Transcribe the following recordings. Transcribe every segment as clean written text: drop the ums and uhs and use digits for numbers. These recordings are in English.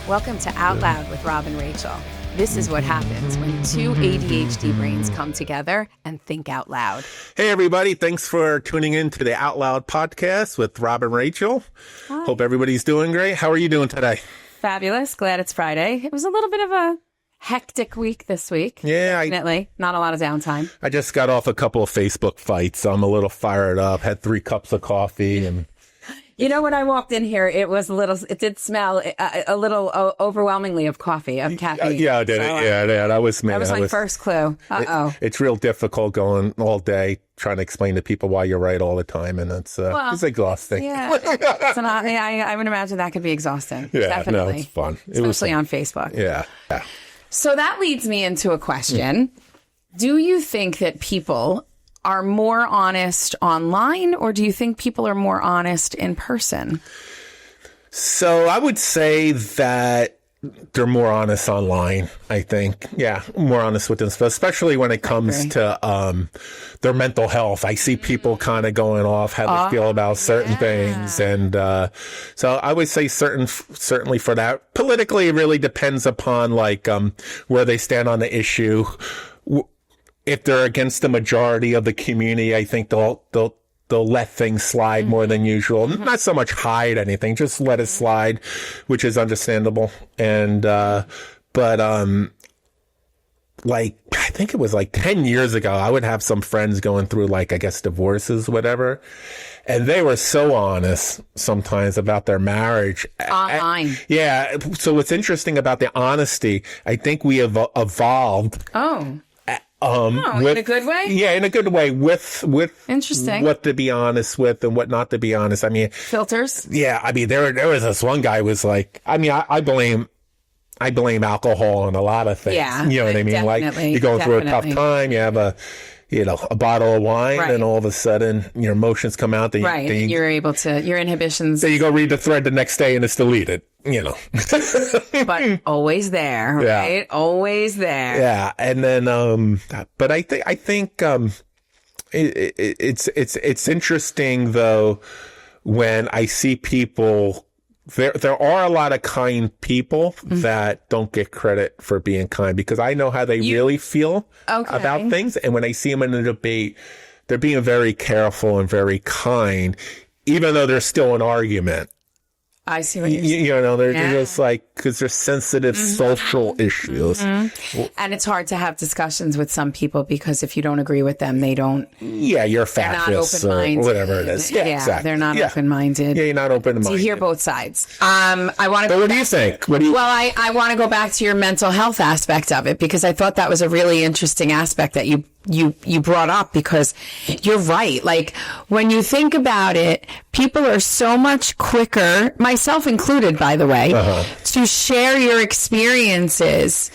Welcome to Out Loud with Rob and Rachel. This is what happens when two ADHD brains come together and think out loud. Hey, everybody. Thanks for tuning in to the Out Loud podcast with Rob and Rachel. Hi. Hope everybody's doing great. How are you doing today? Fabulous. Glad it's Friday. It was a little bit of a hectic week this week. Yeah. Definitely. Not a lot of downtime. I just got off a couple of Facebook fights, so I'm a little fired up. Had 3 cups of coffee and... You know, when I walked in here, it did smell a little overwhelmingly of coffee, of caffeine. Yeah, I did it. Yeah, that was me. That was my first clue. It's real difficult going all day trying to explain to people why you're right all the time, and it's exhausting. Yeah, I would imagine that could be exhausting. Yeah, definitely. No, it's fun. Especially on Facebook. Yeah. So that leads me into a question. Do you think that people are more honest online, or do you think people are more honest in person? So I would say that they're more honest online, I think. Yeah, more honest with themselves, especially when it comes to their mental health. I see people kind of going off how they feel about certain things. And so I would say certainly for that. Politically, it really depends upon where they stand on the issue. If they're against the majority of the community, I think they'll let things slide more than usual. Not so much hide anything, just let it slide, which is understandable. And I think it was 10 years ago, I would have some friends going through divorces, whatever. And they were so honest sometimes about their marriage. Online. Yeah. So what's interesting about the honesty, I think we have evolved. In a good way? Yeah, in a good way with interesting what to be honest with and what not to be honest. I mean, filters. Yeah, I mean, there was this one guy who was like, I mean, I blame alcohol on a lot of things. Yeah, you know what I mean? Definitely, you're going through a tough time, you have a bottle of wine, and all of a sudden your emotions come out. Then you're able to, your inhibitions. Then you go read the thread the next day and it's deleted, But always there, right? Yeah. Always there. Yeah. And then, but I think, it's interesting though, when I see people, there are a lot of kind people that don't get credit for being kind, because I know how they really feel about things. And when I see them in a debate, they're being very careful and very kind, even though there's still an argument. I see what you're saying. They're just because they're sensitive social issues. And it's hard to have discussions with some people because if you don't agree with them, they don't. Yeah, you're a fascist or whatever it is. Yeah, exactly. They're not open-minded. Yeah, you're not open-minded. You hear both sides. But what do you think? Well, I want to go back to your mental health aspect of it, because I thought that was a really interesting aspect that you brought up, because you're right. When you think about it, people are so much quicker, myself included, by the way, to share your experiences,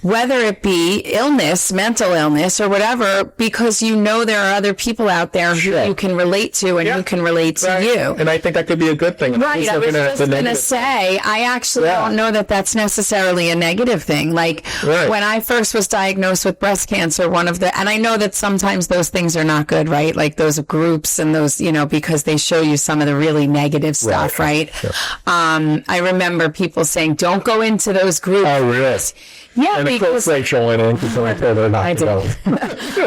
whether it be illness, mental illness, or whatever, because there are other people out there who you can relate to and who can relate to you. And I think that could be a good thing. Right. I was just going to say, I actually don't know that that's necessarily a negative thing. When I first was diagnosed with breast cancer, and I know that sometimes those things are not good, right? Those groups and those, because they show you some of the really negative stuff, right? Sure. I remember people saying, don't go into those groups. Oh, really? Yeah, and because Rachel went on, because I told her not to go.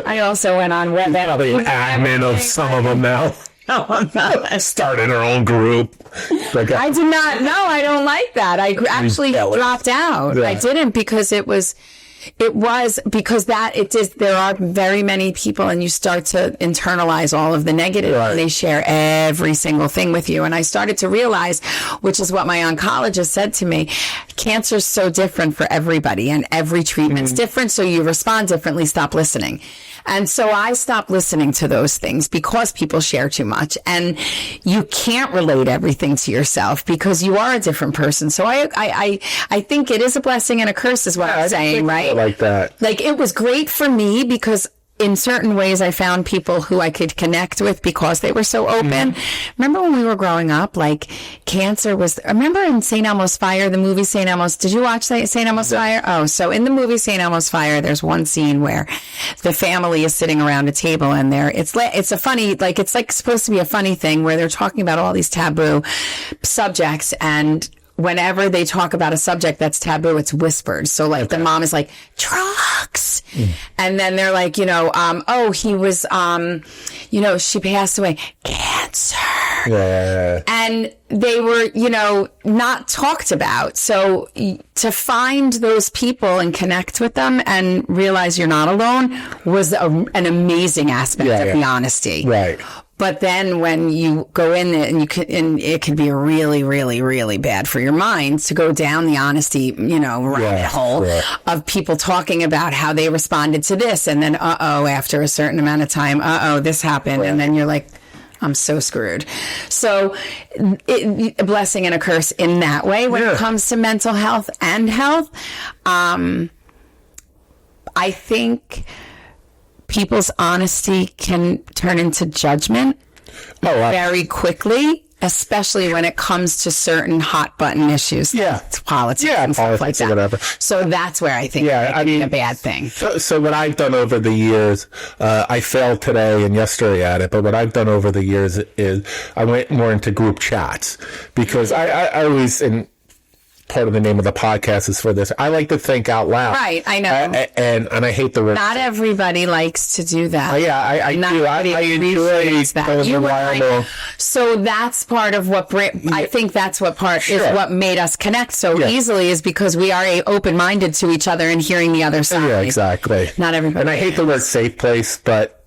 I also went on the admin of some of them now. No, I'm not. Started her own group. I did not. No, I don't like that. I actually dropped out. Yeah. I didn't because there are very many people, and you start to internalize all of the negative, and they share every single thing with you. And I started to realize, which is what my oncologist said to me, cancer's so different for everybody, and every treatment's different, so you respond differently. Stop listening. And so I stopped listening to those things because people share too much, and you can't relate everything to yourself because you are a different person. So I think it is a blessing and a curse is what I'm saying, right? Like that. It was great for me because in certain ways, I found people who I could connect with because they were so open. Remember when we were growing up, cancer was, remember in St. Elmo's Fire, the movie St. Elmo's, did you watch St. Elmo's Fire? Oh, so in the movie St. Elmo's Fire, there's one scene where the family is sitting around a table and it's a funny, it's supposed to be a funny thing where they're talking about all these taboo subjects, and whenever they talk about a subject that's taboo, it's whispered. So like the mom is like, drugs. And then they're like, oh, he was, she passed away, cancer. Yeah. And they were, not talked about. So to find those people and connect with them and realize you're not alone was an amazing aspect of the honesty. Right. But then when you go in there and it can be really, really, really bad for your mind to go down the honesty, rabbit hole of people talking about how they responded to this. And then, after a certain amount of time, this happened. And then you're like, I'm so screwed. So a blessing and a curse in that way when it comes to mental health and health. I think people's honesty can turn into judgment very quickly, especially when it comes to certain hot button issues. It's politics and stuff like that. Whatever. So that's where I think it can be a bad thing. So what I've done over the years, I failed today and yesterday at it, but what I've done over the years is I went more into group chats because I always, and part of the name of the podcast is for this, I like to think out loud. Right, I know. And I hate the word. Not everybody likes to do that. I do. I enjoy that. So that's part of what I think that's what is what made us connect so easily is because we are open-minded to each other and hearing the other side. Yeah, exactly. Not everybody. And I hate the word safe place, but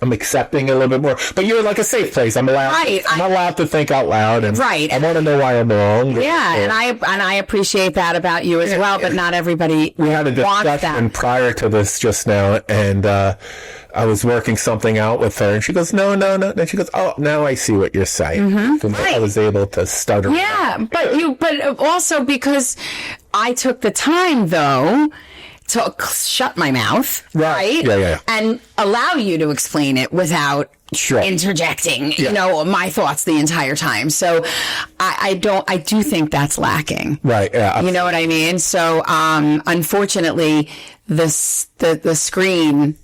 I'm accepting a little bit more, but you're like a safe place. I'm allowed. I'm allowed to think out loud, and I want to know why I'm wrong. Yeah, and I appreciate that about you as well. But not everybody. We had a discussion prior to this just now, and I was working something out with her, and she goes, "No." Then she goes, "Oh, now I see what you're saying." I was able to stutter. Yeah, but also because I took the time though to shut my mouth, right? Yeah. And allow you to explain it without interjecting, my thoughts the entire time. So I do think that's lacking. Right. Yeah. You know what I mean? So, unfortunately, the screen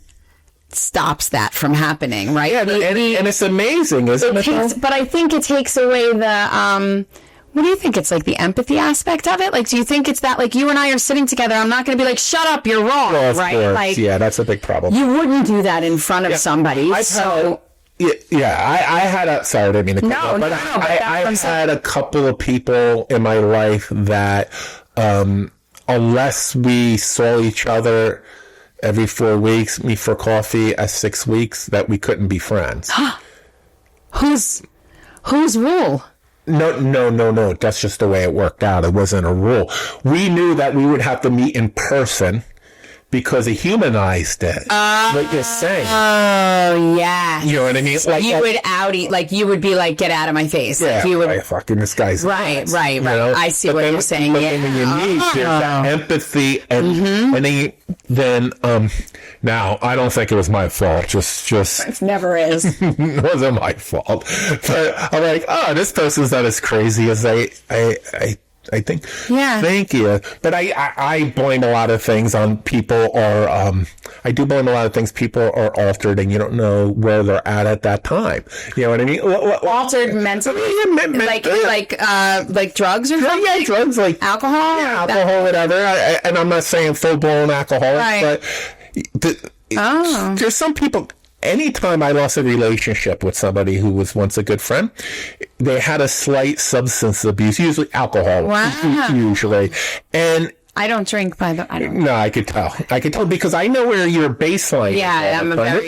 stops that from happening, right? Yeah, and it's amazing, isn't it? But I think it takes away the, what do you think? It's like the empathy aspect of it? Like, do you think it's that, like, you and I are sitting together, I'm not going to be like, shut up, you're wrong, right? Course. Like, that's a big problem. You wouldn't do that in front of somebody. I had a, sorry, I didn't mean to cut you, but I've had a couple of people in my life that, unless we saw each other every 4 weeks, meet for coffee at 6 weeks, that we couldn't be friends. Whose rule? No. That's just the way it worked out. It wasn't a rule. We knew that we would have to meet in person because it humanized it. What you're saying. Oh, yeah. You know what I mean? Like you would be like, get out of my face. Yeah, like you would, fucking this guy's right. You know? I see what you're saying. But then when you need that empathy and then now I don't think it was my fault. Just it never is. It wasn't my fault. But I'm like, this person's not as crazy as I think. Yeah. Thank you. But I blame a lot of things on people, or I do blame a lot of things. People are altered, and you don't know where they're at that time. You know what I mean? Altered mentally, like drugs or something. Yeah, drugs, like alcohol. Yeah, alcohol, whatever. And I'm not saying full blown alcoholic, but there's some people. Anytime I lost a relationship with somebody who was once a good friend, they had a slight substance abuse, usually alcohol. Wow. Usually. And I don't drink, I don't. No, I could tell because I know where your baseline is. Yeah, I'm a very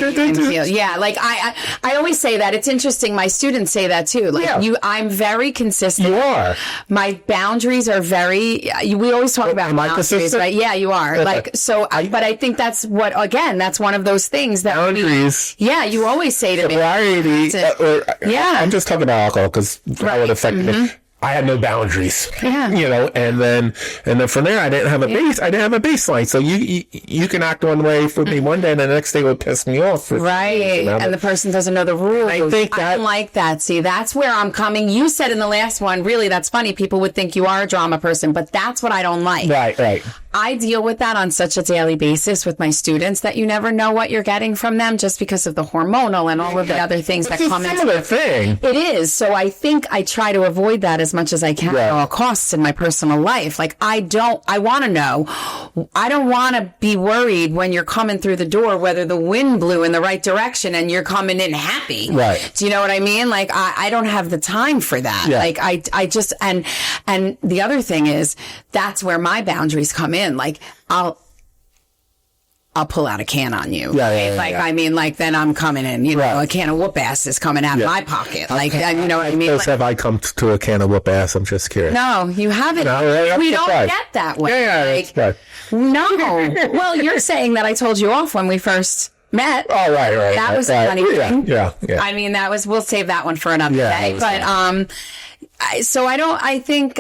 yeah. Like I always say that. It's interesting. My students say that too. Like I'm very consistent. You are. My boundaries are very. We always talk about boundaries, right? Yeah, you are. Like so. But I think that's that's one of those things that boundaries. You always say to me. I'm just talking about alcohol because that would affect me. I had no boundaries, and then from there, I didn't have a baseline. So you can act one way for me one day, and the next day would piss me off. Right, and the person doesn't know the rules. I think that, I don't like that. See, that's where I'm coming. You said in the last one, really, that's funny. People would think you are a drama person, but that's what I don't like. Right. I deal with that on such a daily basis with my students that you never know what you're getting from them just because of the hormonal and all of the other things that come into similar thing. It is. So I think I try to avoid that as much as I can at all costs in my personal life. Like, I want to know. I don't want to be worried when you're coming through the door whether the wind blew in the right direction and you're coming in happy. Right. Do you know what I mean? Like, I don't have the time for that. Yeah. Like, I just, and the other thing is, that's where my boundaries come in. Like, I'll pull out a can on you. I mean, like, then I'm coming in, you know, a can of whoop ass is coming out of my pocket. Like, you know what I mean? Like, have I come to a can of whoop ass? I'm just curious. No, you haven't. No, we don't get that way. Right. No. Well, you're saying that I told you off when we first met. Oh, right. That was a funny thing. Yeah. I mean, we'll save that one for another day. But, I think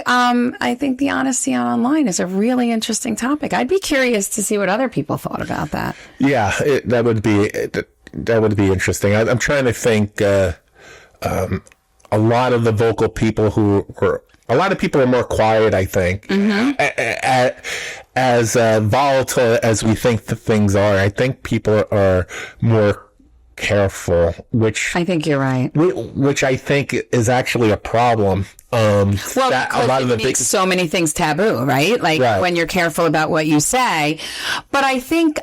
the honesty online is a really interesting topic. I'd be curious to see what other people thought about that. Yeah, that would be interesting. I'm trying to think. A lot of the vocal people a lot of people are more quiet, I think. As volatile as we think the things are, I think people are more careful, which I think you're right. Which I think is actually a problem. Well, a lot of makes so many things taboo, right? Like when you're careful about what you say. But I think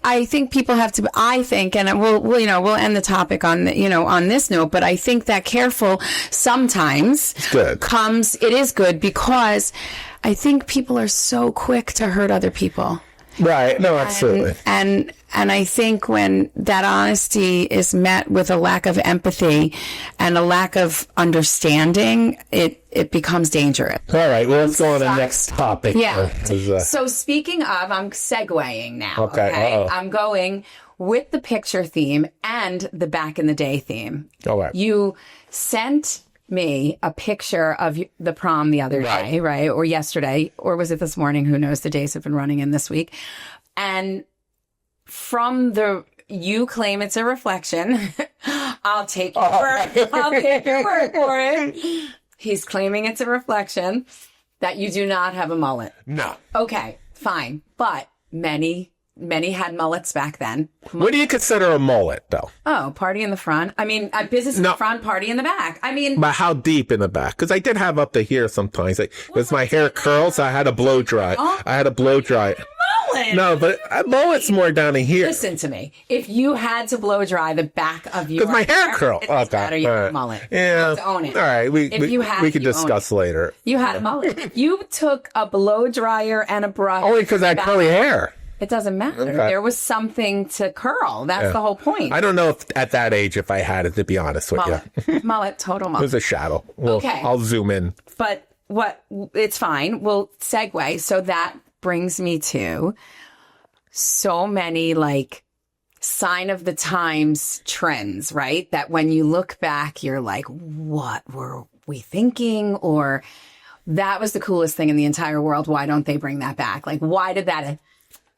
people have to. I think, and we'll end the topic on on this note. But I think that careful sometimes it is good because I think people are so quick to hurt other people. Right. No, absolutely. And I think when that honesty is met with a lack of empathy and a lack of understanding, it becomes dangerous. All right. Well, let's go on to the next topic. Yeah. So speaking of, I'm segueing now. Okay. I'm going with the picture theme and the back in the day theme. All right. You sent me a picture of the prom the other day, right? Or yesterday, or was it this morning? Who knows? The days have been running in this week. And you claim it's a reflection. I'll take your word for it. He's claiming it's a reflection that you do not have a mullet. No. Okay, fine. But many had mullets back then. What do you consider a mullet, though? Oh, party in the front. I mean, a business in the front, party in the back. I mean... But how deep in the back? Because I did have up to here sometimes. Because my hair curls, I had a blow dry. Mullet. No, but a mullet's more down to here. Listen to me. If you had to blow dry the back of your hair... Because my hair curl. It doesn't matter, you have a mullet. Yeah. You have to own it. All right, we can discuss later. You had a mullet. You took a blow dryer and a brush. Only because I had curly hair. It doesn't matter. Okay. There was something to curl. That's the whole point. I don't know if at that age if I had it, to be honest with you. Mullet, total mullet. It was a shadow. Okay. I'll zoom in. But it's fine. We'll segue. So that brings me to so many like sign of the times trends, right? That when you look back, you're like, what were we thinking? Or that was the coolest thing in the entire world. Why don't they bring that back? Like, why did that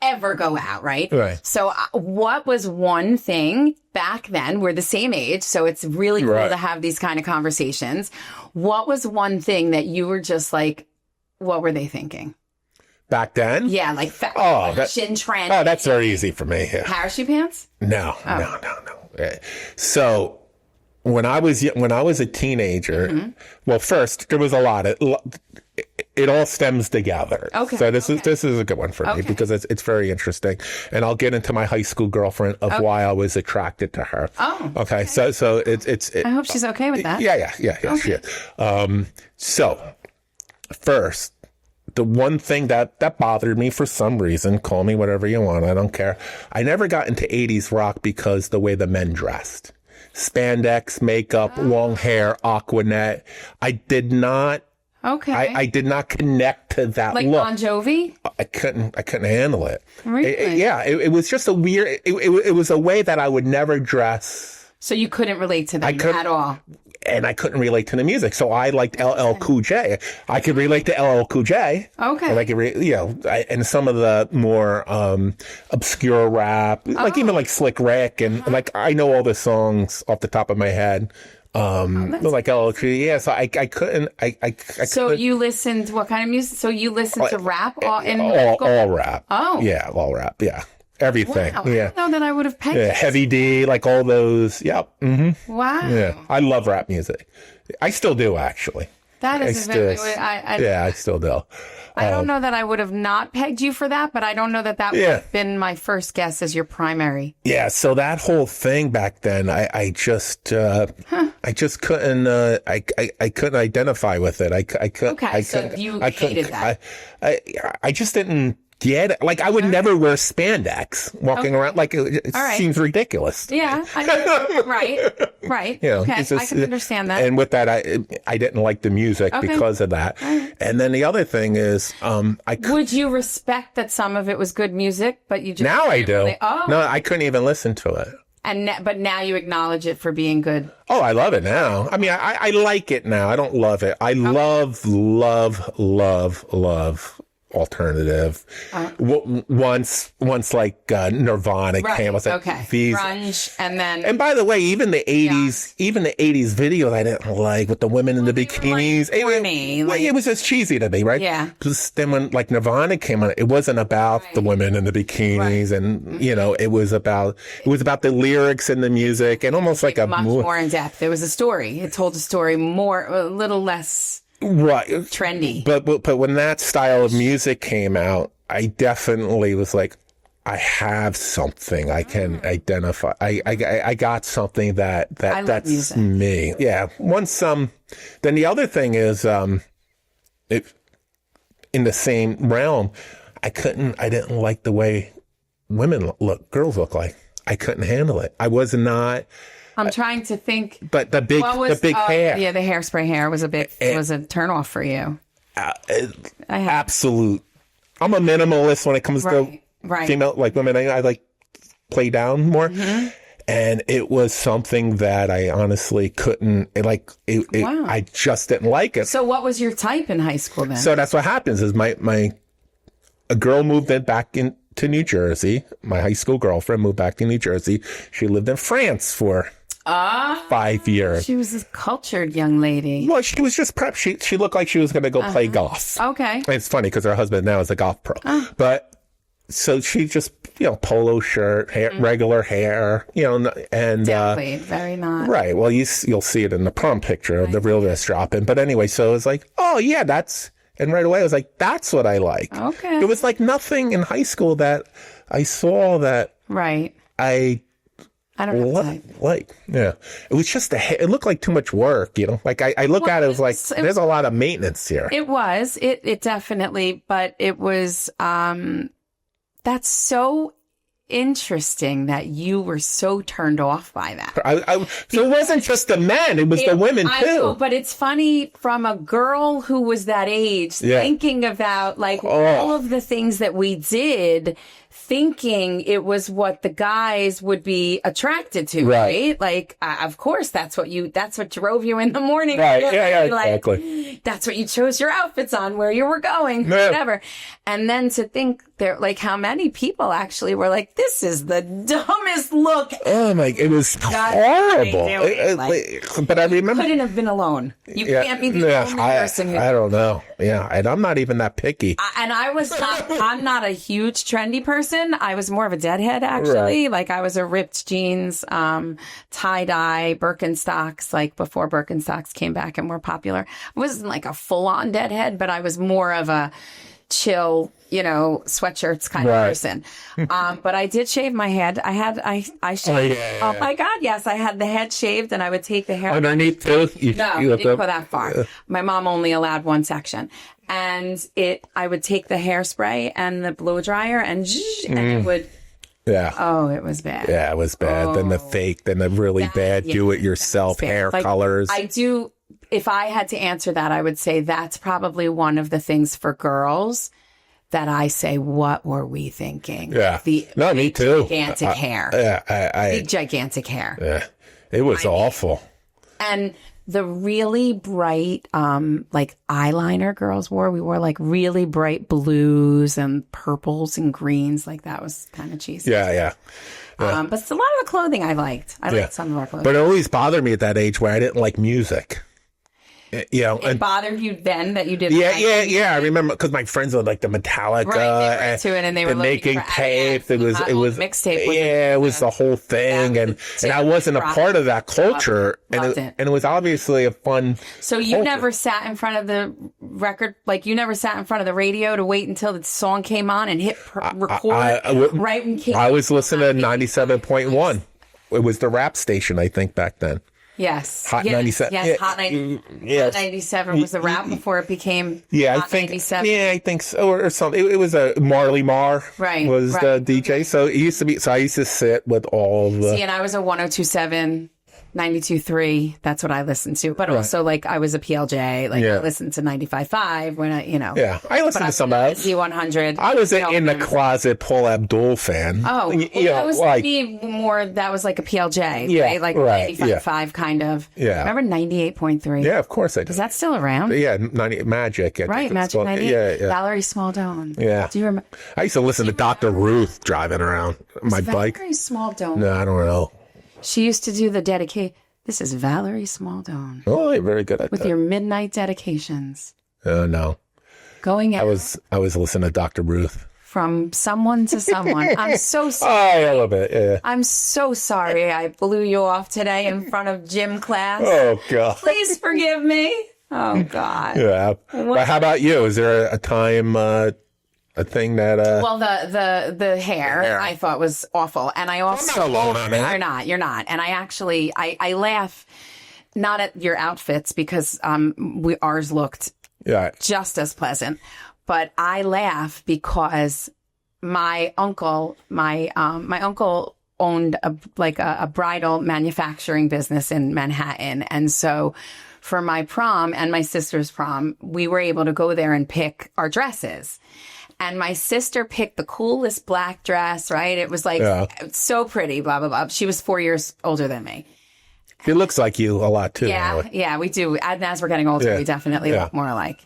ever go out, right? So what was one thing back then? We're the same age, so it's really cool to have these kind of conversations. What was one thing that you were just like, what were they thinking? Back then? Yeah, like fashion trend. Oh, that's very easy for me. Yeah. Parachute pants? No. So when I was a teenager, well, first there was a lot of... It all stems together. Okay. So this is a good one for me because it's very interesting, and I'll get into my high school girlfriend of why I was attracted to her. Oh. Okay. So it's. I hope she's okay with that. Yeah. Okay. She is. So first, the one thing that bothered me for some reason, call me whatever you want, I don't care. I never got into 80s rock because the way the men dressed, spandex, makeup, long hair, Aquanet. I did not. Okay. I did not connect to that like look. Bon Jovi? I couldn't handle it. Really? It was just a weird. It was a way that I would never dress. So you couldn't relate to them at all. And I couldn't relate to the music, so I liked LL Cool J. I could relate to LL Cool J. Okay. And I could, and some of the more obscure rap, like even like Slick Rick, and like I know all the songs off the top of my head. like electricity. Yeah, so I couldn't. So you listened, what kind of music? So you listened to rap all rap. Oh. Yeah, all rap. Yeah. Everything. Wow. Yeah. I didn't know that I would have pegged Yeah, it. Heavy D, like all those. Yep. Mm-hmm. Wow. Yeah. I love rap music. I still do, actually. That is very, I still do. I don't know that I would have not pegged you for that, but I don't know that would have been my first guess as your primary. Yeah, so that whole thing back then, I just couldn't I couldn't identify with it. I couldn't. Okay, so you hated that. I just didn't get it. Like, I would never wear spandex walking around. Like, it seems ridiculous. Yeah. Right. You know, okay, I can understand that. And with that, I didn't like the music because of that. Right. And then the other thing is, would you respect that some of it was good music, but you just now I do. Really, No, I couldn't even listen to it. But now you acknowledge it for being good. Oh, I love it now. I mean, I like it now. I don't love it. I love alternative. Once like Nirvana came, I was like, grunge, and by the way, even the 80s, videos I didn't like with the women in the bikinis. It was just cheesy to me, right? Yeah. Because then when like Nirvana came on, it wasn't about the women in the bikinis, and you know, it was about the lyrics and the music, and almost like much more in depth. There was a story. It told a story a little less. Right. Trendy. But when that style of music came out, I definitely was like, I have something I can identify. I got something that's me. Yeah. Once then the other thing is if in the same realm, I didn't like the way girls look like. I couldn't handle it. I was not. I'm trying to think. But the big hair. Yeah, the hairspray hair was a turnoff for you. Absolute. I'm a minimalist when it comes to female, like women. I like play down more. Mm-hmm. And it was something that I honestly couldn't, I just didn't like it. So what was your type in high school then? So that's what happens is a girl moved back to New Jersey. My high school girlfriend moved back to New Jersey. She lived in France for 5 years. She was a cultured young lady. Well, she was just prep. She looked like she was going to go play golf. Okay. And it's funny because her husband now is a golf pro. But so she just, polo shirt, regular hair, and exactly, very not right. Well, you'll see it in the prom picture of the realness dropping. But anyway, so it's like, oh yeah, and right away I was like, that's what I like. Okay. It was like nothing in high school that I saw that. Right. I don't know. Like, yeah. It was just it looked like too much work, Like I look at it, it was like, there's a lot of maintenance here. It was. It definitely, but it was, that's so interesting that you were so turned off by that. So it wasn't just the men, it was the women too. Know, but it's funny from a girl who was that age, thinking about all of the things that we did, thinking it was what the guys would be attracted to, right? Like, of course, that's what drove you in the morning. Right, yeah, exactly. That's what you chose your outfits on, where you were going, whatever. And then to think how many people actually were like, this is the dumbest look. Oh my, it was horrible. But I remember. You couldn't have been alone. You can't be the only person I don't know. Yeah, and I'm not even that picky. And I'm not a huge trendy person. I was more of a deadhead, actually. Right. Like, I was a ripped jeans, tie-dye, Birkenstocks, like before Birkenstocks came back and were popular. I wasn't like a full-on deadhead, but I was more of a chill, sweatshirts kind of person. But I did shave my head. I shaved. Oh my God, yes. I had the head shaved and I would take the hair. Underneath too? No, it didn't go that far. My mom only allowed one section. And I would take the hairspray and the blow dryer and it would. Yeah. Oh, it was bad. Yeah, it was bad. Then the fake, then the really bad do-it-yourself hair colors. If I had to answer that, I would say that's probably one of the things for girls that I say, what were we thinking? Yeah. Me too. Gigantic hair. Yeah. Big, gigantic hair. Yeah. It was awful. And the really bright, like eyeliner girls wore. We wore like really bright blues and purples and greens. Like that was kind of cheesy. Yeah. But it's a lot of the clothing I liked. I liked some of our clothing. But it always bothered me at that age where I didn't like music. It bothered you then that you didn't. Yeah. I remember because my friends were like the Metallica, right, to it, and they were making tapes. It was mixtape. It was the whole thing, and I wasn't a part of that culture, and it was obviously a fun. So you culture. never sat in front of the record, like you never sat in front of the radio to wait until the song came on and hit record. Right when I was listening to 97.1. It was the rap station, I think, back then. Yes. Hot 97. Yes, Hot 97 was the rap before it became Hot 97. Yeah, I think so, or something. It was a Marley Marr was the DJ. So it used to be, so I used to sit with all the... See, and I was a 102.7, 92.3. That's what I listened to. But also, like, I was a PLJ. Like, I listened to 95.5. When I, Yeah, I listened to some of that. Z100. I was in the closet Paul Abdul fan. Oh, that was like, me more, that was like a PLJ. Right? Like 95.5 kind of. Yeah. Remember 98.3? Yeah, of course I do. Is that still around? Yeah, Magic. Right, Magic 98. Yeah. Valerie Smaldone. Yeah. Do you remember? I used to listen to Dr. Ruth driving around my bike. Valerie Smaldone. No, I don't know. She used to do the dedicate. This is Valerie Smaldone. Oh, you're very good at with that. Your midnight dedications. No. Going out. I was listening to Dr. Ruth. From someone to someone. I'm so sorry. Oh, a little bit, yeah. I'm so sorry I blew you off today in front of gym class. Oh, God. Please forgive me. Oh, God. Yeah. But how about you? Is there a time... a thing that well, the hair I thought was awful, and I also I'm not alone on that. You're not, and I actually I laugh not at your outfits because ours looked just as pleasant, but I laugh because my uncle owned a bridal manufacturing business in Manhattan, and so for my prom and my sister's prom, we were able to go there and pick our dresses. And my sister picked the coolest black dress, right? It was like so pretty, blah, blah, blah. She was 4 years older than me. He looks like you a lot, too. Yeah, we do. And as we're getting older, we definitely look more alike.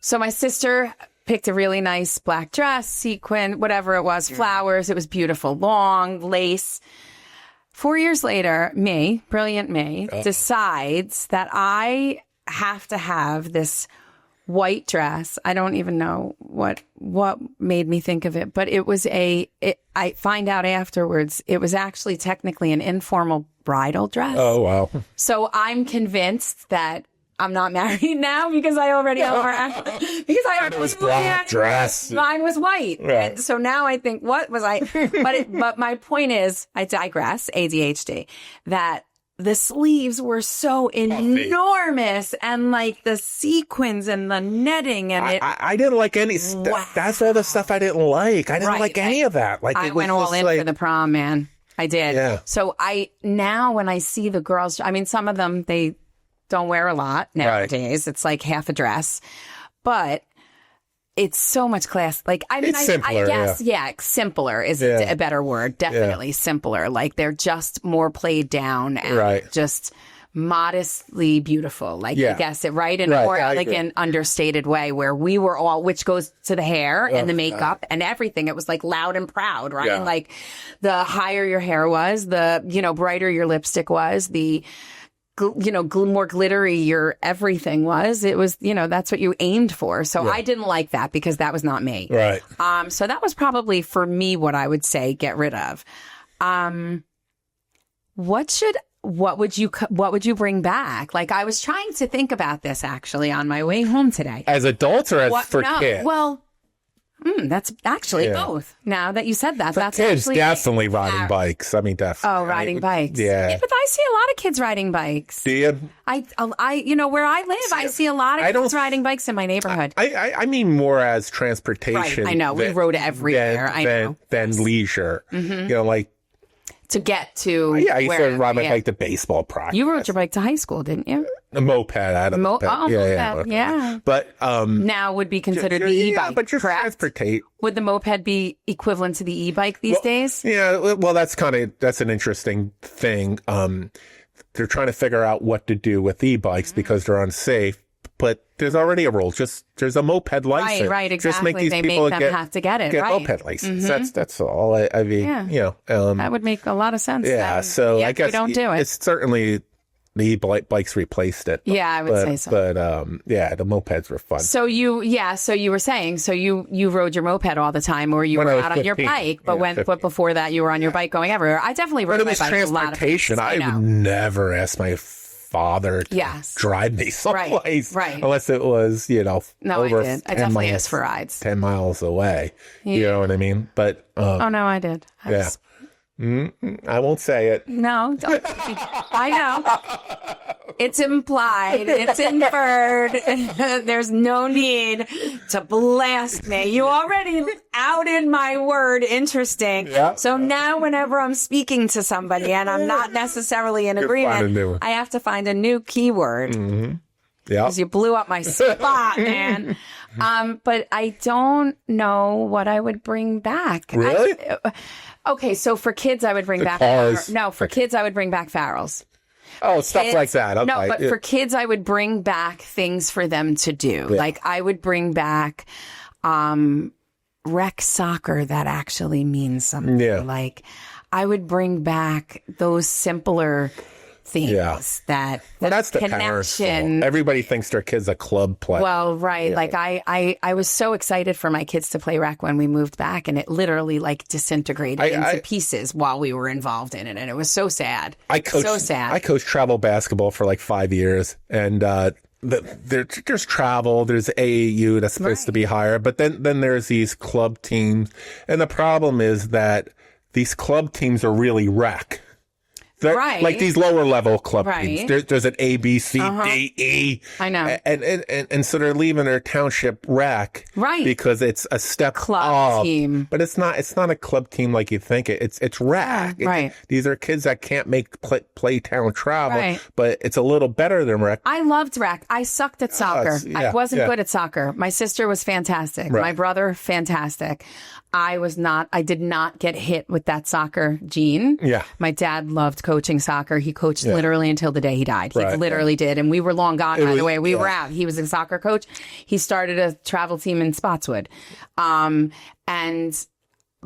So my sister picked a really nice black dress, sequin, whatever it was, flowers. It was beautiful, long, lace. 4 years later, brilliant me, decides that I have to have this white dress. I don't even know what made me think of it, but it was I find out afterwards, it was actually technically an informal bridal dress. Oh, wow. So I'm convinced that I'm not married now because I already it was black dress. Mine was white. Right. And so now I think, what was I? But my point is, I digress, ADHD, that the sleeves were so enormous and like the sequins and the netting and I didn't like any that's all the stuff I didn't like. I didn't like any of that. Like I went all in for the prom, man. I did. Yeah. So now when I see the girls, I mean, some of them, they don't wear a lot nowadays. It's like half a dress, but it's so much class. Like, I mean, it's simpler, I guess, simpler is a better word. Definitely simpler. Like, they're just more played down and just modestly beautiful. Like, I guess it in a more elegant, understated way where we were all, which goes to the hair and the makeup and everything. It was like loud and proud, right? Yeah. And like, the higher your hair was, the, brighter your lipstick was, the more glittery your everything was. It was, that's what you aimed for. So I didn't like that because that was not me. Right. So that was probably for me what I would say get rid of. What would you bring back? Like, I was trying to think about this actually on my way home today. As adults or kids? Well, that's actually both. Now that you said that, that's kids actually definitely riding bikes. I mean, definitely. Oh, riding bikes. Yeah. But I see a lot of kids riding bikes. Do you? Where I live, I see a lot of kids riding bikes in my neighborhood. I mean more as transportation. Right, I know. We rode everywhere. Than leisure. Mm-hmm. Like. To get to I used to ride my bike to baseball practice. You rode your bike to high school, didn't you? A moped. I had a moped. Yeah. But now would be considered the e-bike, but you're correct? Would the moped be equivalent to the e-bike these days? Yeah, well, that's an interesting thing. they're trying to figure out what to do with e-bikes because they're unsafe. But there's already a rule. There's a moped license. Right, exactly. Just make these they people make them have to get it. Right. moped license. That's all. I mean, that would make a lot of sense. Yeah. So yet I guess we don't do it. It's certainly the e-bikes replaced it. Yeah, I would say so. But the mopeds were fun. So you were saying, you rode your moped all the time, or you were out on your bike, but before that you were on your bike going everywhere. I definitely rode my bike a lot of transportation. I would never ask my father to drive me someplace, right. unless it was, over I did. I definitely asked for rides. 10 miles away. Yeah. You know what I mean? But oh no, I did. I won't say it. No, I know. It's implied. It's inferred. There's no need to blast me. You already outed my word interesting. Yeah. So now whenever I'm speaking to somebody and I'm not necessarily in agreement, I have to find a new keyword. Mm-hmm. Yeah. Because you blew up my spot, man. But I don't know what I would bring back. Really? Okay, so for kids, I would bring back cars. kids, I would bring back Farrell's. Oh, stuff like that. Okay. No, but for kids, I would bring back things for them to do. Yeah. Like I would bring back rec soccer that actually means something. Yeah. Like I would bring back those simpler things that's the connection. Everybody thinks their kid's a club player. Well, right. Yeah. Like I was so excited for my kids to play rec when we moved back, and it literally like disintegrated into pieces while we were involved in it, and it was so sad. I coached travel basketball for like 5 years, and there's travel, there's AAU that's supposed to be higher, but then there's these club teams, and the problem is that these club teams are really rec. Like these lower level club teams. There's an A, B, C, D, E. I know. And so they're leaving their township rec. Right. Because it's a step club team. But it's not a club team like you think it. It's rec. Right. These are kids that can't make play town travel, but it's a little better than rec. I loved rec. I sucked at soccer. I wasn't good at soccer. My sister was fantastic. Right. My brother, fantastic. I did not get hit with that soccer gene. Yeah. My dad loved coaching soccer. He coached literally until the day he died. He literally did. And we were long gone, by the way. We were out. He was a soccer coach. He started a travel team in Spotswood.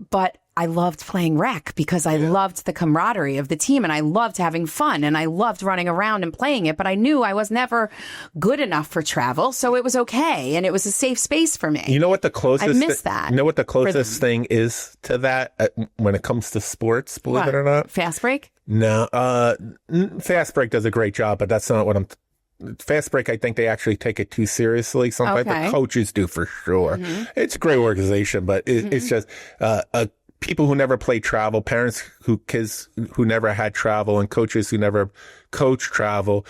But I loved playing rec because I loved the camaraderie of the team, and I loved having fun, and I loved running around and playing it, but I knew I was never good enough for travel, so it was okay, and it was a safe space for me. You know what the closest... I miss that. You know what the closest thing is to that when it comes to sports, believe it or not? Fast break? No. Fast break does a great job, but that's not what I'm... Fast break, I think they actually take it too seriously. Sometimes the coaches do for sure. Mm-hmm. It's a great organization, but it's just... people who never played travel, kids who never had travel, and coaches who never coach travel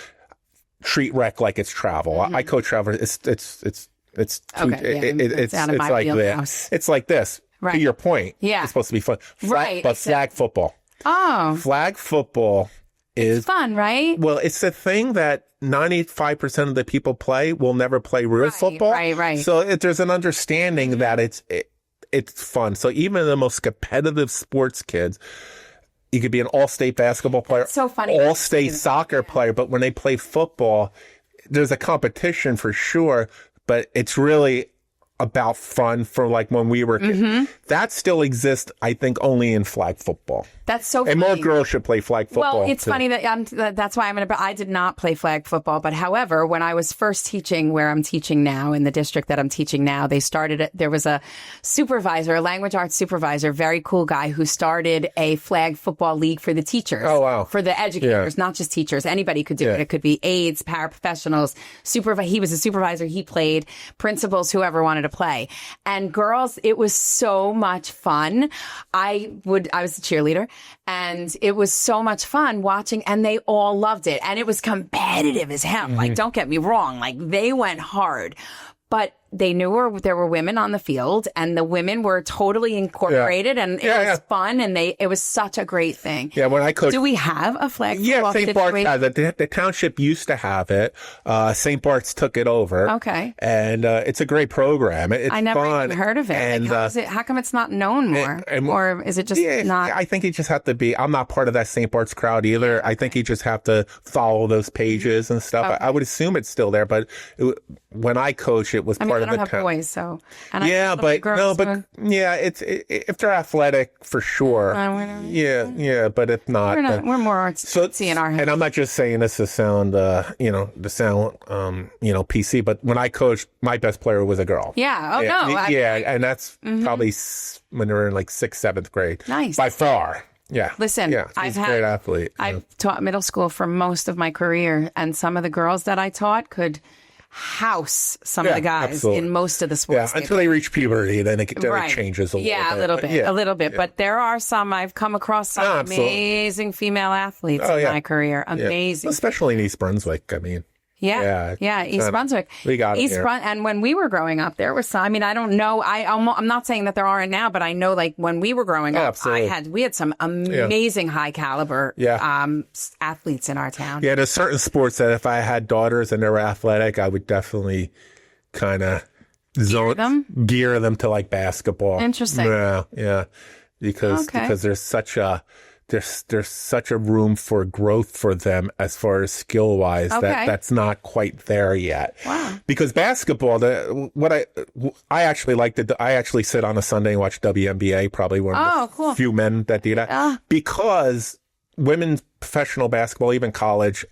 treat rec like it's travel. Mm-hmm. I coach travel. It's like this. It's like this. Right. To your point. Yeah. It's supposed to be fun. But flag football. Oh. Flag football is fun, right? Well, it's the thing that 95% of the people will never play real football. Right. So there's an understanding that it's fun. So even the most competitive sports kids, you could be an all-state basketball player, so funny, all-state soccer player, but when they play football, there's a competition for sure, but it's really about fun for like when we were kids. Mm-hmm. That still exists, I think, only in flag football. That's so funny. And more girls should play flag football. Well, it's funny that that's why I did not play flag football. But however, when I was first teaching where I'm teaching now, in the district that I'm teaching now, there was a supervisor, a language arts supervisor, very cool guy who started a flag football league for the teachers. Oh, wow. For the educators, not just teachers. Anybody could do it. It could be aides, paraprofessionals, he was a supervisor. He played, principals, whoever wanted to play. And girls, it was so much fun. I was a cheerleader, and it was so much fun watching, and they all loved it. And it was competitive as hell. Mm-hmm. Like, don't get me wrong. Like, they went hard. But they knew there were women on the field, and the women were totally incorporated, and it was fun, and it was such a great thing. Yeah, when I coached, do we have a flag? Yeah, St. Bart's has it. The township used to have it. St. Bart's took it over. Okay, and it's a great program. It's I never fun. even heard of it. And how come it's not known more, or is it just not? I think you just have to be. I'm not part of that St. Bart's crowd either. I think you just have to follow those pages and stuff. Okay. I would assume it's still there, but when I coach, it was part of the I don't have boys, so it's if they're athletic for sure. But if not, we're more artsy in our head. And I'm not just saying this to sound PC, but when I coached, my best player was a girl. Yeah. And that's probably when they were in like 6th, 7th grade. Nice. By far. Yeah. Listen, he's a great athlete. I've taught middle school for most of my career, and some of the girls that I taught could house some of the guys in most of the sports. Yeah, until they reach puberty, then it changes a little bit. Yeah, a little bit. But there are some, I've come across some amazing female athletes in my career. Amazing. Especially in East Brunswick, I mean. East Brunswick. We got it and when we were growing up, there was some. I mean, I don't know. I'm not saying that there aren't now, but I know, like when we were growing up, we had some amazing high caliber athletes in our town. Yeah, there's certain sports that if I had daughters and they were athletic, I would definitely kind of gear them to like basketball. Interesting. Yeah, because there's such a. There's such a room for growth for them as far as skill wise that's not quite there yet. Wow. Because basketball, I actually like I actually sit on a Sunday and watch WNBA, probably one of the few men that do that. Because women's professional basketball, even college,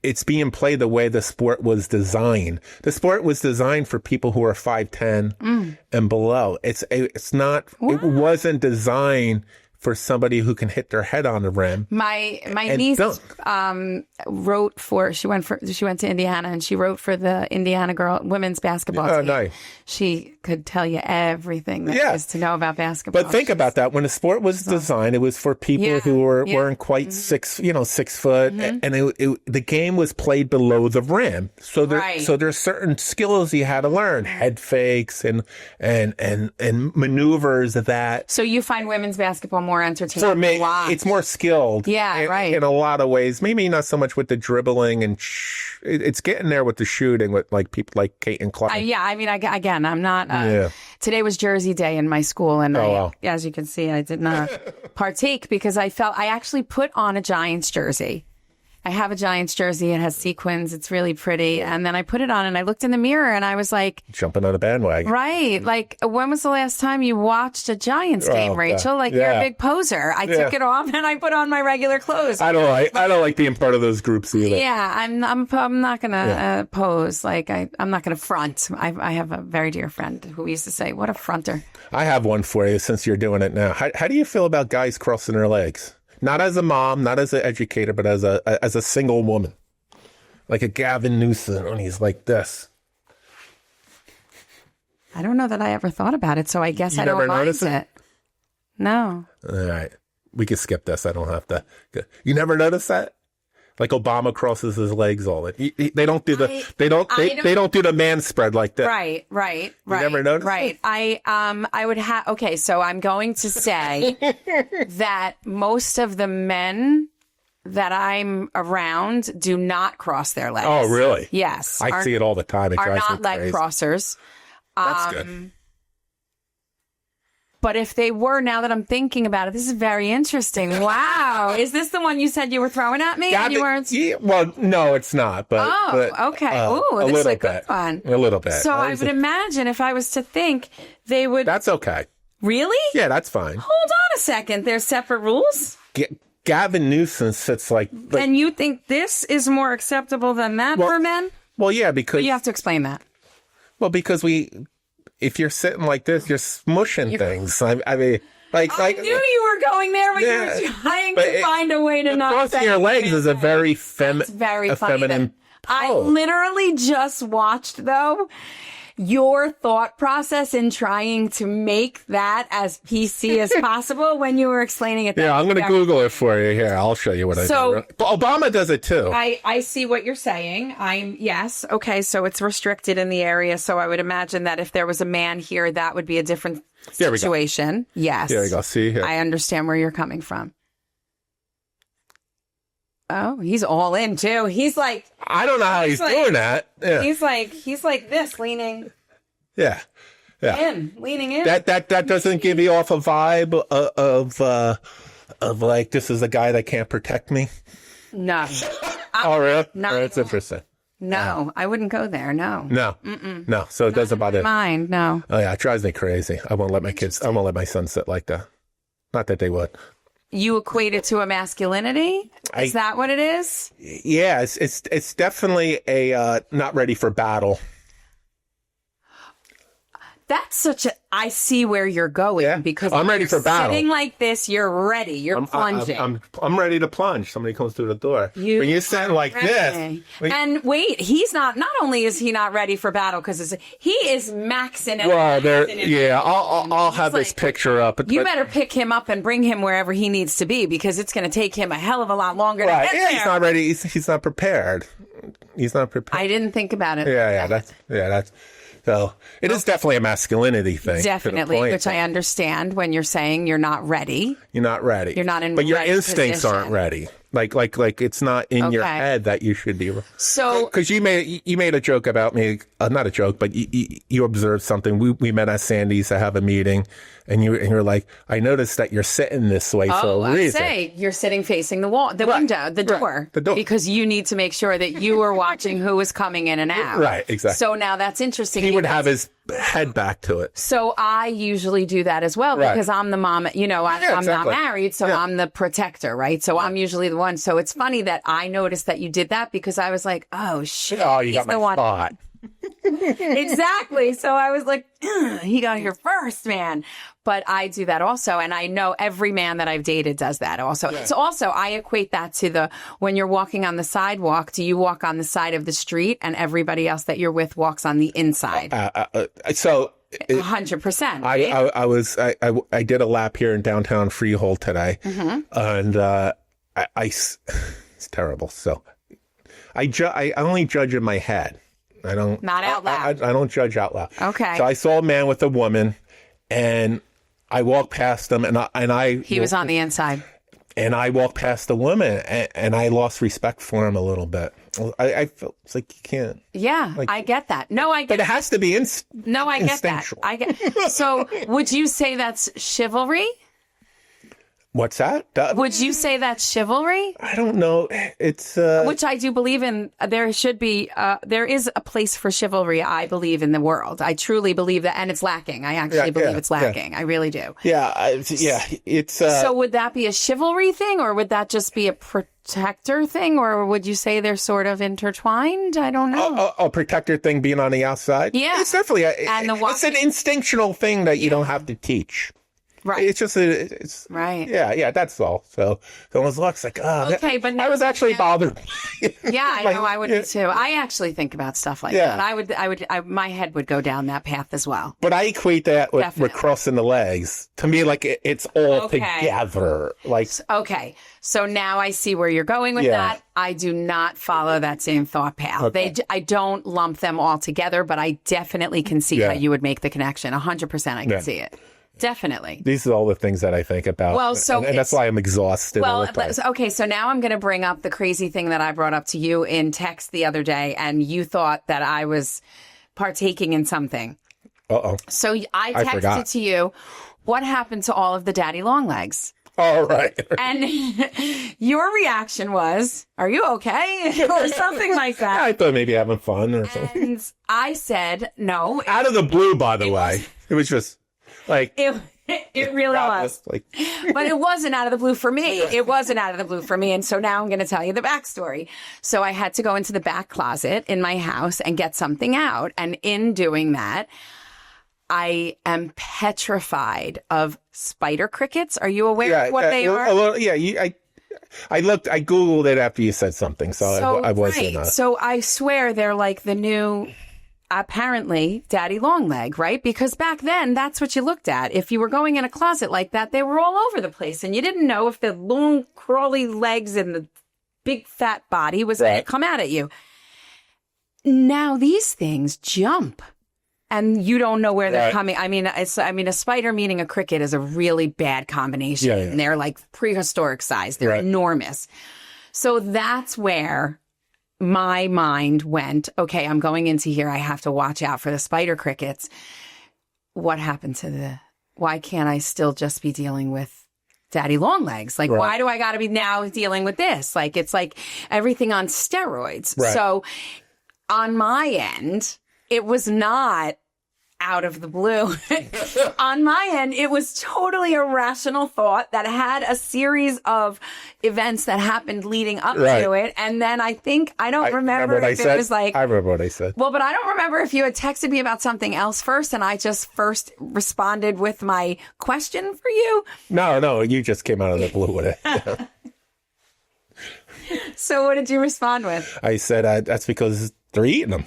it's being played the way the sport was designed. The sport was designed for people who are 5'10" and below. It wasn't designed for somebody who can hit their head on the rim. My niece wrote she went to Indiana, and she wrote for the Indiana women's basketball team. Nice. She could tell you everything there is to know about basketball. But think about that. When the sport was designed, it was for people who weren't quite 6 foot, and the game was played below the rim. So there's certain skills you had to learn, head fakes and maneuvers that. So you find women's basketball more entertaining for me? To watch. It's more skilled. In a lot of ways. Maybe not so much with the dribbling and it's getting there with the shooting with like people like Kate and Clark. I mean, again, I'm not. Today was Jersey Day in my school, and as you can see, I did not partake because I actually put on a Giants jersey. I have a Giants jersey. It has sequins. It's really pretty. And then I put it on and I looked in the mirror and I was like... Jumping on a bandwagon. Right. Like, when was the last time you watched a Giants game, Rachel? Like, you're a big poser. I took it off and I put on my regular clothes. I don't like being part of those groups either. Yeah, I'm not going to pose. Like, I'm not going to front. I have a very dear friend who used to say, what a fronter. I have one for you since you're doing it now. How do you feel about guys crossing their legs? Not as a mom, not as an educator, but as a single woman. Like a Gavin Newsom, and he's like this. I don't know that I ever thought about it, so I guess I don't mind it. No. All right. We can skip this. I don't have to. You never noticed that? Like Obama crosses his legs all the they don't do the they don't do the man spread like that. Right. You never noticed? Right. I would have okay, so I'm going to say that most of the men that I'm around do not cross their legs. Oh, really? Yes. I see it all the time. It drives me not leg crazy. Crossers. That's good. But if they were, now that I'm thinking about it, this is very interesting. Wow. Is this the one you said you were throwing at me? Well, no, it's not. But okay. Ooh, this is a good one. A little bit. So I would imagine if I was to think, they would... That's okay. Really? Yeah, that's fine. Hold on a second. There's separate rules? Gavin Newsom sits like... And you think this is more acceptable than that for men? Well, yeah, because... But you have to explain that. Well, because if you're sitting like this, you're smushing things. I mean, I knew you were going there, but you were trying to find a way to not crossing your legs is a very feminine pose. I literally just watched, though. your thought process in trying to make that as PC as possible when you were explaining it. Yeah, I'm going to Google it for you. Here, I'll show you what I do. But Obama does it too. I see what you're saying. Yes. Okay. So it's restricted in the area. So I would imagine that if there was a man here, that would be a different situation. Yes. There you go. See here. I understand where you're coming from. Oh, he's all in too. He's like, I don't know how he's doing that. Yeah. He's like this, leaning. Yeah. Leaning in. That doesn't give you off a vibe of like, this is a guy that can't protect me. No. Oh, really? No. That's interesting. No, I wouldn't go there. No. No. So it doesn't bother. Mind. No. Oh yeah, it drives me crazy. I won't let my son sit like that. Not that they would. You equate it to a masculinity? Is that what it is? Yeah, it's definitely a not ready for battle. That's such a. I see where you're going because I'm ready for battle. Sitting like this, you're ready. You're plunging. I'm ready to plunge. Somebody comes through the door. When you're sitting like this, and wait, he's not. Not only is he not ready for battle because he is maxing it. Well, I'll have this picture up. You better pick him up and bring him wherever he needs to be because it's going to take him a hell of a lot longer to get there. He's not ready. He's not prepared. He's not prepared. I didn't think about it. That's. So it is definitely a masculinity thing. Definitely, which I understand when you're saying you're not ready. You're not ready. You're not in. But your right instincts position. aren't ready. Like it's not in your head that you should be. So because you made a joke about me, not a joke, but you observed something. We met at Sandy's to have a meeting, and you're like, I noticed that you're sitting this way for a reason. You're sitting facing the wall, the window, the door, because you need to make sure that you are watching who is coming in and out. Right, exactly. So now that's interesting. He would have his head back to it. So I usually do that as well because I'm the mom. I'm not married, so I'm the protector, right? So I'm usually the one. So it's funny that I noticed that you did that because I was like, oh shit. Oh, you got my spot. Exactly. So I was like, he got here first, man. But I do that also. And I know every man that I've dated does that also. Yeah. It's also, I equate that to when you're walking on the sidewalk, do you walk on the side of the street and everybody else that you're with walks on the inside? 100%. Right? I did a lap here in downtown Freehold today. And it's terrible. So I only judge in my head. I don't. Not out loud. I don't judge out loud. Okay. So I saw a man with a woman, and I walked past him, He was on the inside. And I walked past the woman, and I lost respect for him a little bit. I felt it's like you can't. Yeah, I get that. No, I get. But it has to be No, I get that. So, would you say that's chivalry? What's that? Would you say that's chivalry? I don't know. It's which I do believe in. There should be. There is a place for chivalry. I believe in the world. I truly believe that, and it's lacking. I actually believe it's lacking. Yeah. I really do. It's. So would that be a chivalry thing, or would that just be a protector thing, or would you say they're sort of intertwined? I don't know. A protector thing being on the outside. Yeah, it's definitely. It's an instinctual thing that you don't have to teach. Right. It's just, it's right. Yeah, that's all. So someone's looks like, okay, but I was actually bothered. Yeah, I know, I would be too. I actually think about stuff like that. My head would go down that path as well. But I equate that with crossing the legs. To me, like it's all together. Like, okay. So now I see where you're going with that. I do not follow that same thought path. Okay. I don't lump them all together, but I definitely can see how you would make the connection. 100% I can see it. Definitely. These are all the things that I think about. Well, and that's why I'm exhausted. Well, okay, so now I'm going to bring up the crazy thing that I brought up to you in text the other day, and you thought that I was partaking in something. Uh-oh. So I texted to you, what happened to all of the daddy long legs? All right. And your reaction was, are you okay? Or something like that. I thought maybe having fun or something. And I said, no. Out of the blue, by the way. It was just... Like it really was. But it wasn't out of the blue for me. It wasn't out of the blue for me. And so now I'm going to tell you the backstory. So I had to go into the back closet in my house and get something out. And in doing that, I am petrified of spider crickets. Are you aware of what they are? I Googled it after you said something. So I wasn't. So I swear they're like the new... apparently daddy long leg, right? Because back then, that's what you looked at. If you were going in a closet like that, they were all over the place. And you didn't know if the long, crawly legs and the big fat body was going to come out at you. Now these things jump. And you don't know where they're coming. I mean, a spider meeting a cricket is a really bad combination. Yeah. And they're like prehistoric size. They're enormous. So that's where my mind went, okay, I'm going into here. I have to watch out for the spider crickets. What happened to why can't I still just be dealing with daddy long legs? Like, why do I got to be now dealing with this? Like, it's like everything on steroids. Right. So on my end, it was not out of the blue. On my end, it was totally a rational thought that had a series of events that happened leading up to it. And then I don't remember if it was like... I remember what I said. Well, but I don't remember if you had texted me about something else first and I just first responded with my question for you. No, you just came out of the blue with it. Yeah. So what did you respond with? I said, that's because they're eating them.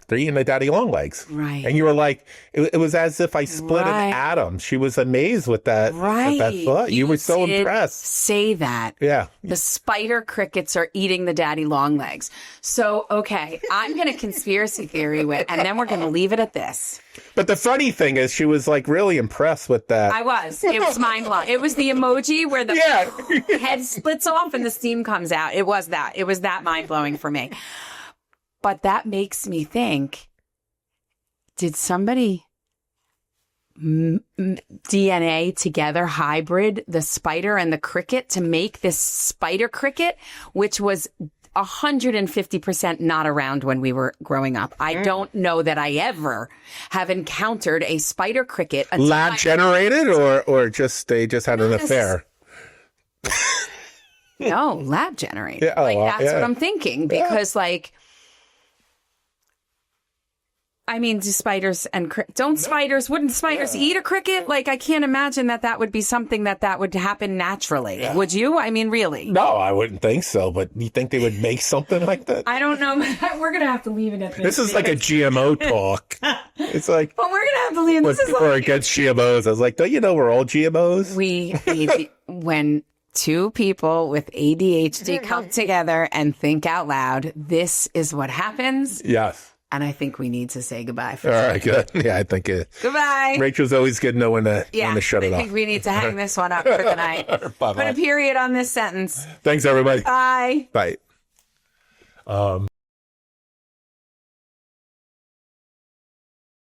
They're eating the daddy long legs. Right. And you were like, it was as if I split an atom. She was amazed with that, with that thought. You were so impressed. Say that. Yeah. The spider crickets are eating the daddy long legs. So, okay, I'm going to conspiracy theory and then we're going to leave it at this. But the funny thing is she was like really impressed with that. I was. It was mind blowing. It was the emoji where the head splits off and the steam comes out. It was that. It was that mind blowing for me. But that makes me think, did somebody DNA together hybrid the spider and the cricket to make this spider cricket, which was 150% not around when we were growing up. I don't know that I ever have encountered a spider cricket. Lab generated or just they just had an affair? No, lab generated. Yeah, that's what I'm thinking because I mean, wouldn't spiders eat a cricket? Like, I can't imagine that would be something that would happen naturally. Yeah. Would you? I mean, really? No, I wouldn't think so. But you think they would make something like that? I don't know. We're going to have to leave it at this. This is like a GMO talk. It's like... But we're going to have to leave it. People are against GMOs. I was like, don't you know we're all GMOs? When two people with ADHD come together and think out loud, this is what happens. Yes. And I think we need to say goodbye. All right, good. Yeah, I think it. Goodbye. Rachel's always good knowing when to shut it off. I think we need to hang this one up for the night. Bye-bye. Put a period on this sentence. Thanks, everybody. Bye. Bye.